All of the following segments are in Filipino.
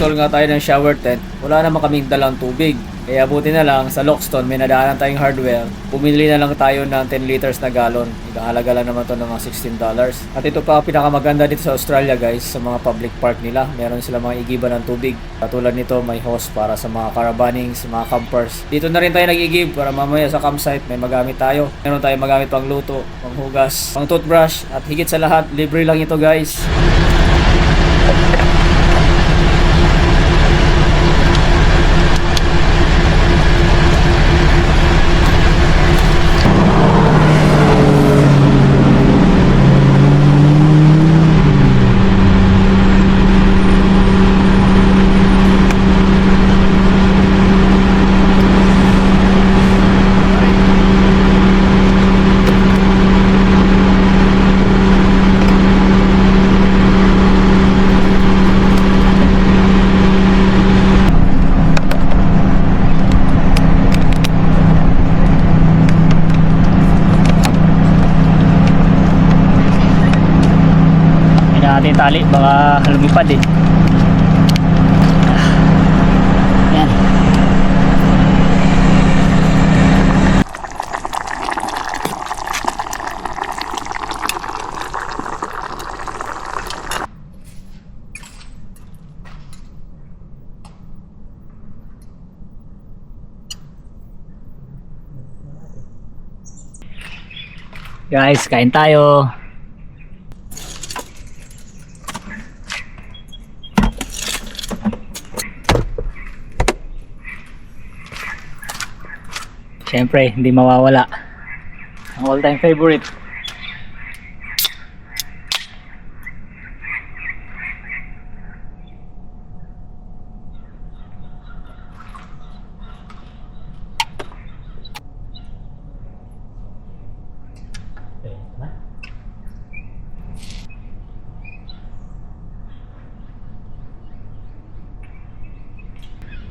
mag-install nga tayo ng shower tent, wala naman kaming dalang tubig. Kaya buti na lang sa Loxton may nadaanan tayong hardware. Bumili na lang tayo ng 10 liters na galon. Ikahalaga lang naman to ng mga $16. At ito pa pinakamaganda dito sa Australia guys, sa mga public park nila. Meron sila mga igiban ng tubig. Katulad nito may hose para sa mga caravaning, sa mga campers. Dito na rin tayo nag-igib para mamaya sa campsite may magamit tayo. Meron tayong magamit pang luto, pang hugas, pang toothbrush. At higit sa lahat, libre lang ito guys. Natin tali baka lumipad eh. Yan. Guys, kain tayo. Siyempre, hindi mawawala ang all-time favorite.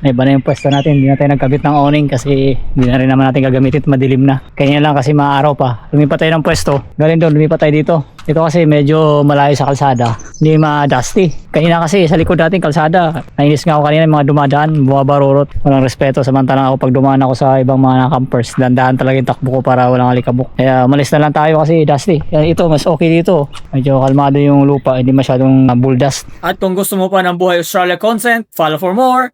Iba na yung pwesto natin, hindi na tayo nagkabit ng awning kasi hindi na rin naman natin gagamitin, madilim na. Kanya lang kasi maaraw pa. Lumipat tayo ng pwesto. Galing doon, lumipat tayo dito. Ito kasi medyo malayo sa kalsada. Hindi ma-dusty. Kanina kasi sa likod natin kalsada. Nainis nga ako kanina yung mga dumadaan, bumabarurot. Walang respeto. Samantalang ako pag dumaan ako sa ibang mga campers, dandaan talaga yung takbo ko para walang alikabok. Kaya umalis na lang tayo kasi dusty. Kaya ito, mas okay dito. Medyo kalmado yung lupa, hindi masyadong bull dust. At kung gusto mo pa ng Buhay Australia content, follow for more!